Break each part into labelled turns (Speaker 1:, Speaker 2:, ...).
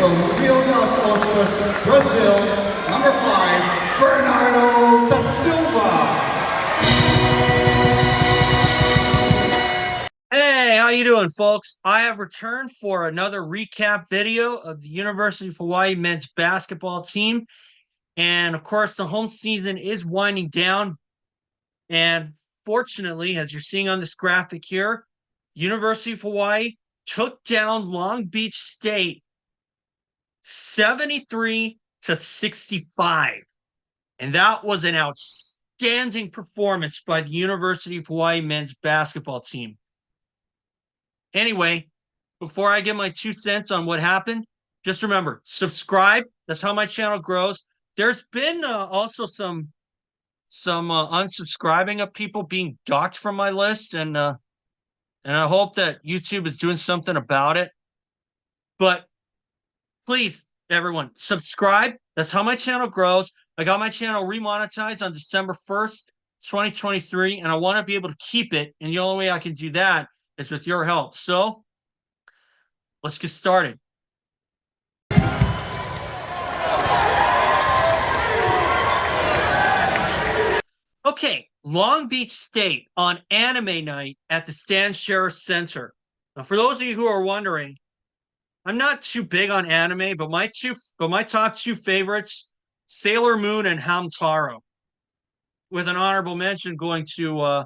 Speaker 1: from Rio das Ostras, Brazil, number 5, Bernardo da Silva.
Speaker 2: Hey, how you doing, folks? I have returned for another recap video of the University of Hawaii men's basketball team. And of course, the home season is winding down. And fortunately, as you're seeing on this graphic here, University of Hawaii took down Long Beach State 73-65. And that was an outstanding performance by the University of Hawaii men's basketball team. Anyway, before I give my 2 cents on what happened, just remember, subscribe. That's how my channel grows. There's been also some unsubscribing of people being docked from my list, and I hope that YouTube is doing something about it. But please, everyone, subscribe. That's how my channel grows. I got my channel remonetized on December 1st, 2023, and I want to be able to keep it. And the only way I can do that is with your help. So let's get started. Okay, Long Beach State on anime night at the Stan Sheriff Center. Now, for those of you who are wondering, I'm not too big on anime, but my top 2 favorites, Sailor Moon and Hamtaro, with an honorable mention going to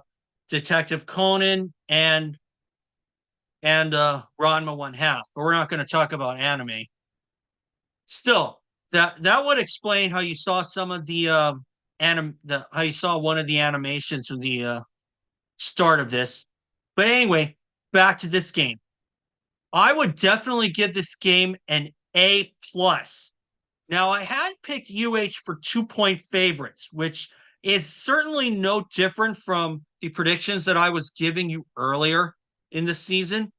Speaker 2: Detective Conan and Ranma 1/2. But we're not going to talk about anime. Still, that would explain how you saw some of the how you saw one of the animations from the start of this. But anyway, back to this game. I would definitely give this game an A+. Now, I had picked UH for 2-point favorites, which is certainly no different from the predictions that I was giving you earlier in the season.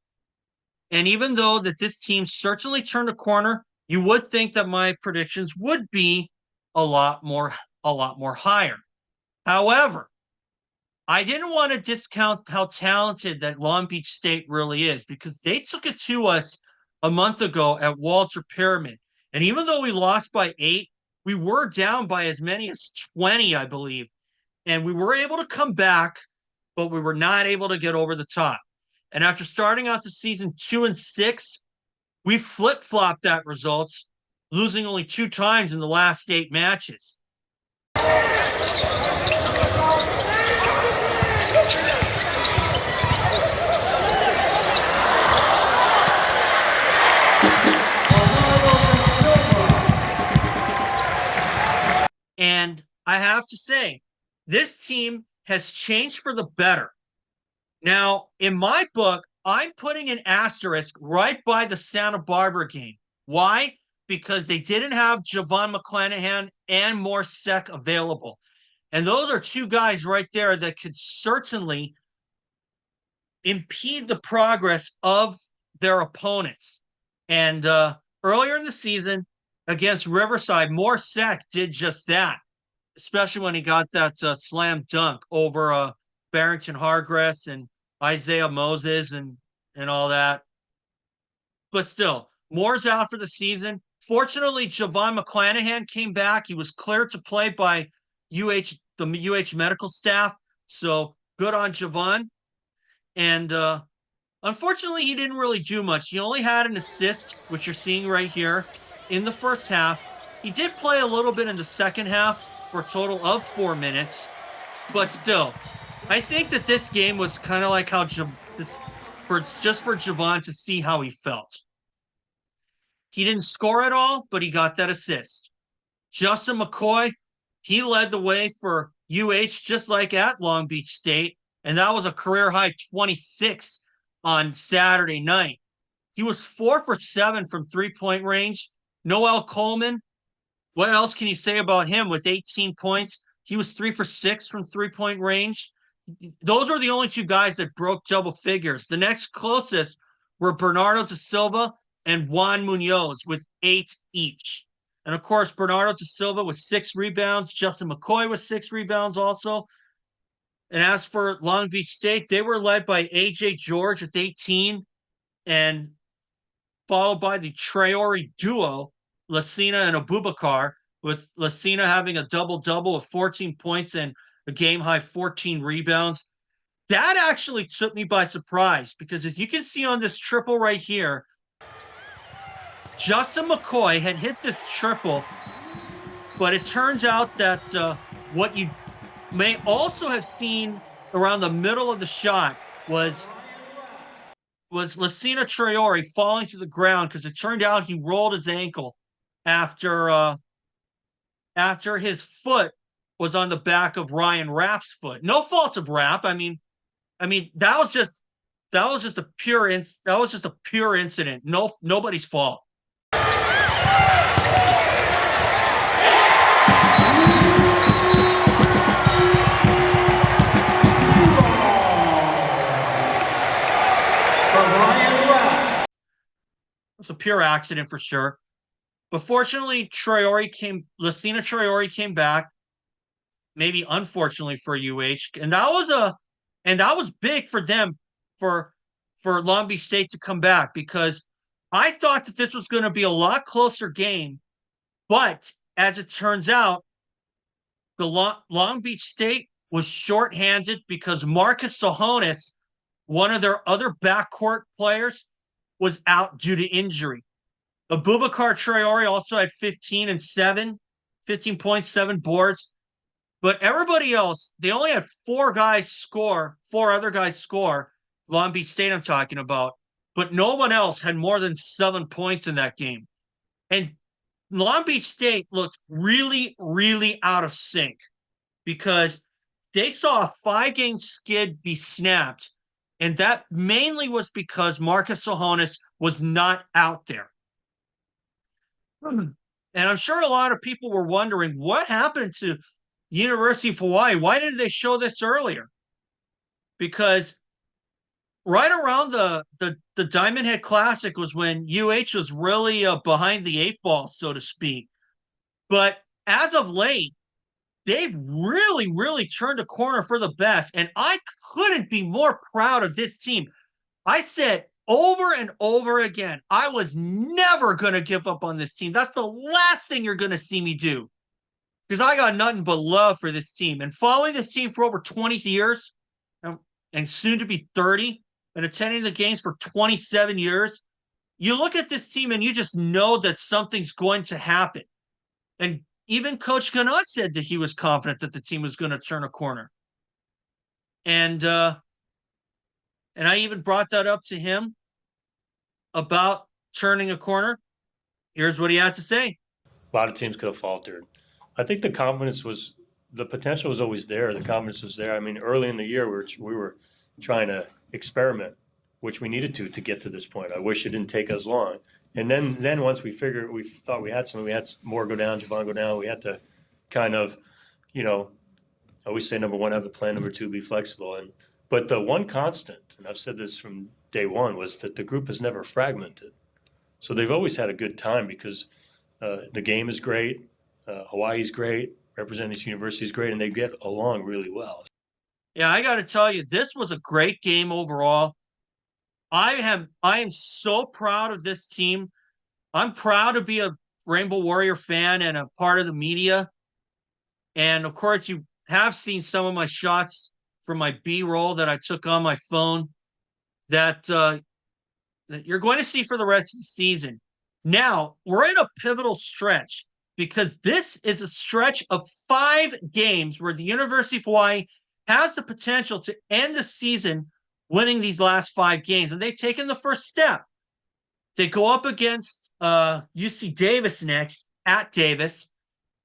Speaker 2: And even though that this team certainly turned a corner, you would think that my predictions would be a lot more higher. However, I didn't want to discount how talented that Long Beach State really is, because they took it to us a month ago at Walter Pyramid. And even though we lost by 8, we were down by as many as 20, I believe. And we were able to come back, but we were not able to get over the top. And after starting out the season 2-6, we flip-flopped that results, losing only 2 times in the last 8 matches. And I have to say, this team has changed for the better. Now, in my book, I'm putting an asterisk right by the Santa Barbara game. Why? Because they didn't have Javon McClanahan and Morsek available. And those are 2 guys right there that could certainly impede the progress of their opponents. And earlier in the season, against Riverside, Morsek did just that, especially when he got that slam dunk over Barrington Hargress and Isaiah Moses and all that. But still, Moore's out for the season. Fortunately, Javon McClanahan came back. He was cleared to play by the UH medical staff. So good on Javon. And unfortunately, he didn't really do much. He only had an assist, which you're seeing right here, in the first half. He did play a little bit in the second half for a total of 4 minutes. But still, I think that this game was kind of like how for Javon to see how he felt. He didn't score at all, but he got that assist. Justin McKoy, he led the way for UH, just like at Long Beach State, and that was a career-high 26 on Saturday night. He was 4 for 7 from 3-point range. Noel Coleman, what else can you say about him with 18 points? He was 3 for 6 from 3-point range. Those are the only 2 guys that broke double figures. The next closest were Bernardo da Silva and Juan Munoz with 8 each. And of course, Bernardo da Silva with 6 rebounds. Justin McKoy with 6 rebounds also. And as for Long Beach State, they were led by A.J. George with 18 and followed by the Traore duo, Lassina and Aboubacar, with Lassina having a double-double of 14 points and a game-high 14 rebounds. That actually took me by surprise because as you can see on this triple right here, Justin McKoy had hit this triple, but it turns out that what you may also have seen around the middle of the shot was Lassina Traore falling to the ground because it turned out he rolled his ankle after his foot was on the back of Ryan Rapp's foot. No fault of Rapp. I mean that was just a pure incident. Nobody's fault. It's a pure accident for sure. But fortunately, Lassina Traore came back. Maybe unfortunately for UH, and that was big for them for Long Beach State to come back because I thought that this was going to be a lot closer game, but as it turns out, the Long Beach State was shorthanded because Marcus Sahonis, one of their other backcourt players, was out due to injury. Aboubacar Traore also had 15 points, 7 boards. But everybody else, they only had 4 other guys score. Long Beach State I'm talking about. But no one else had more than 7 points in that game. And Long Beach State looked really, really out of sync because they saw a 5-game skid be snapped. And that mainly was because Marcus Sahonis was not out there. And I'm sure a lot of people were wondering what happened to University of Hawaii. Why didn't they show this earlier? Because right around the Diamond Head Classic was when UH was really behind the 8 ball, so to speak. But as of late, they've really, really turned a corner for the best. And I couldn't be more proud of this team. I said over and over again, I was never going to give up on this team. That's the last thing you're going to see me do. Because I got nothing but love for this team. And following this team for over 20 years, and soon to be 30, and attending the games for 27 years, you look at this team and you just know that something's going to happen. And even Coach Ganot said that he was confident that the team was going to turn a corner. And I even brought that up to him about turning a corner. Here's what he had to say.
Speaker 3: A lot of teams could have faltered. I think the potential was always there. The confidence was there. I mean, early in the year, we were trying to experiment, which we needed to get to this point. I wish it didn't take as long. And then once we thought we had something, we had more go down, Javon go down. We had to kind of, I always say number one, have a plan. Number two, be flexible. But the one constant, and I've said this from day one, was that the group has never fragmented. So they've always had a good time because the game is great. Hawaii's great, representing this university is great, and they get along really well.
Speaker 2: Yeah, I got to tell you, this was a great game overall. I am so proud of this team. I'm proud to be a Rainbow Warrior fan and a part of the media. And of course, you have seen some of my shots from my B-roll that I took on my phone that you're going to see for the rest of the season. Now, we're in a pivotal stretch, because this is a stretch of 5 games where the University of Hawaii has the potential to end the season winning these last 5 games. And they've taken the first step. They go up against UC Davis next at Davis.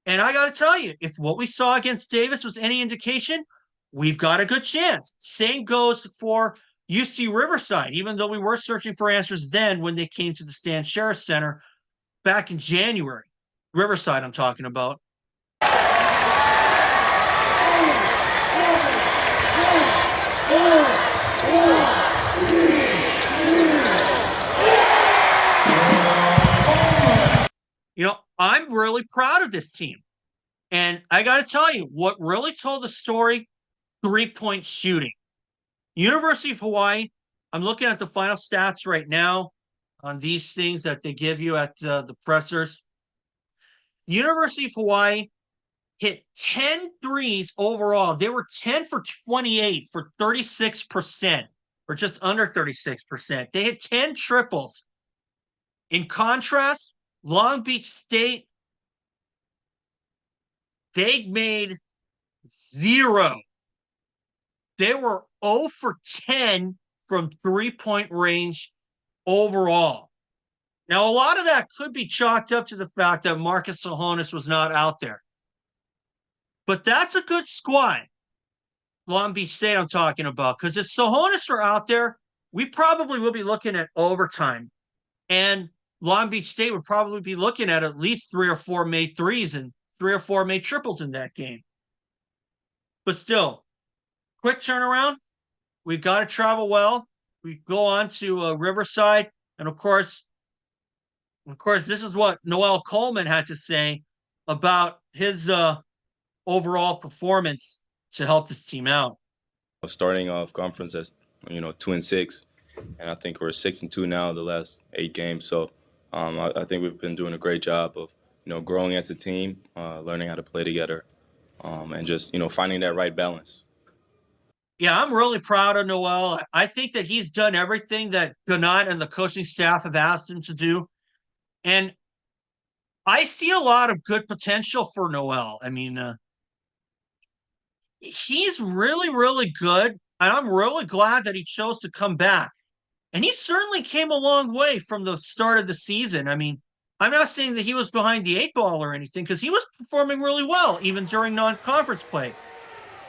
Speaker 2: And I got to tell you, if what we saw against Davis was any indication, we've got a good chance. Same goes for UC Riverside, even though we were searching for answers then when they came to the Stan Sheriff Center back in January. Riverside, I'm talking about. I'm really proud of this team. And I got to tell you, what really told the story, 3-point shooting. University of Hawaii, I'm looking at the final stats right now. on these things that they give you at the pressers. University of Hawaii hit 10 threes overall. They were 10 for 28 for 36%, or just under 36%. They hit 10 triples. In contrast, Long Beach State, they made 0. They were 0 for 10 from three-point range overall. Now, a lot of that could be chalked up to the fact that Marcus Sahonis was not out there. But that's a good squad, Long Beach State I'm talking about, because if Sahonis were out there, we probably will be looking at overtime. And Long Beach State would probably be looking at least 3 or 4 made threes and 3 or 4 made triples in that game. But still, quick turnaround. We've got to travel well. We go on to Riverside. And of course, this is what Noel Coleman had to say about his overall performance to help this team out.
Speaker 4: Starting off conference as 2-6, and I think we're 6-2 now the last 8 games. So I think we've been doing a great job of growing as a team, learning how to play together, and just finding that right balance.
Speaker 2: Yeah, I'm really proud of Noel. I think that he's done everything that Ganat and the coaching staff have asked him to do. And I see a lot of good potential for Noel. I mean, he's really, really good. And I'm really glad that he chose to come back. And he certainly came a long way from the start of the season. I mean, I'm not saying that he was behind the 8 ball or anything, because he was performing really well, even during non-conference play.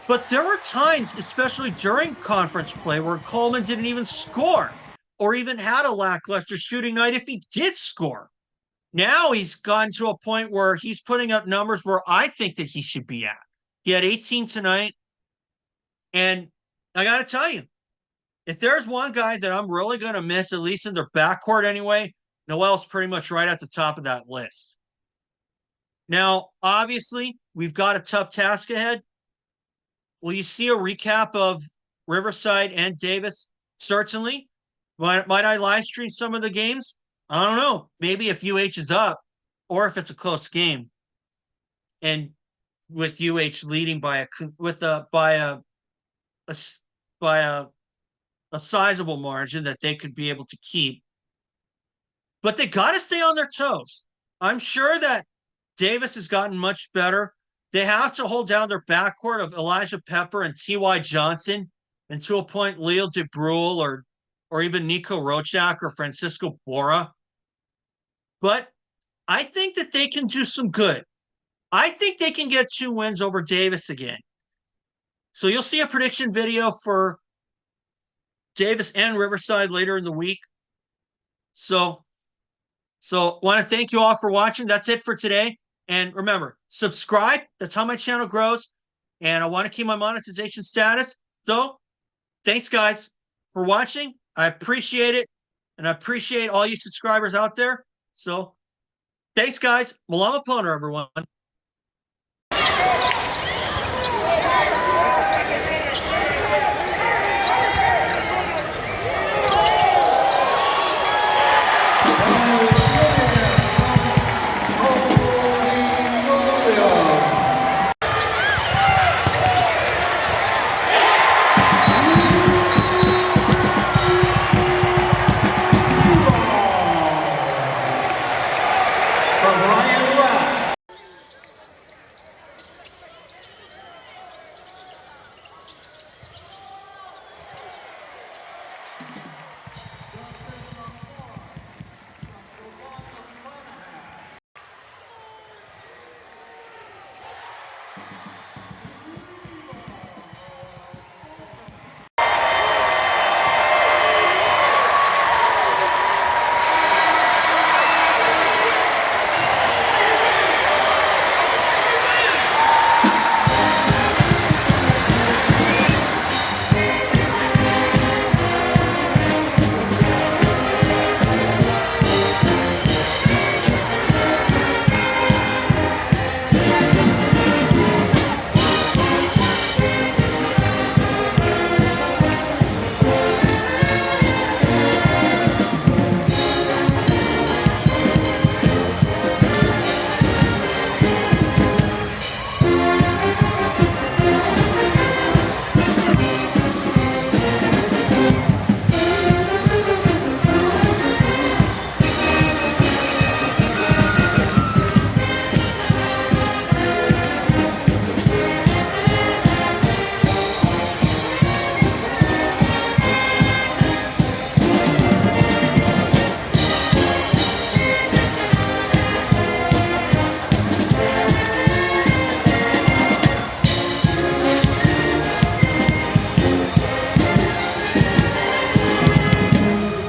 Speaker 2: But there were times, especially during conference play, where Coleman didn't even score or even had a lackluster shooting night if he did score. Now he's gotten to a point where he's putting up numbers where I think that he should be at. He had 18 tonight. And I got to tell you, if there's one guy that I'm really going to miss, at least in their backcourt anyway, Noel's pretty much right at the top of that list. Now, obviously, we've got a tough task ahead. Will you see a recap of Riverside and Davis? Certainly. Might I live stream some of the games? I don't know. Maybe if UH is up, or if it's a close game, and with UH leading by a sizable margin that they could be able to keep. But they got to stay on their toes. I'm sure that Davis has gotten much better. They have to hold down their backcourt of Elijah Pepper and T.Y. Johnson, and to a point, Leo DeBrule or even Nico Rochak or Francisco Bora. But I think that they can do some good. I think they can get 2 wins over Davis again. So you'll see a prediction video for Davis and Riverside later in the week. So want to thank you all for watching. That's it for today. And remember, subscribe. That's how my channel grows. And I want to keep my monetization status. So thanks, guys, for watching. I appreciate it. And I appreciate all you subscribers out there. So thanks, guys. Malama Poner, everyone.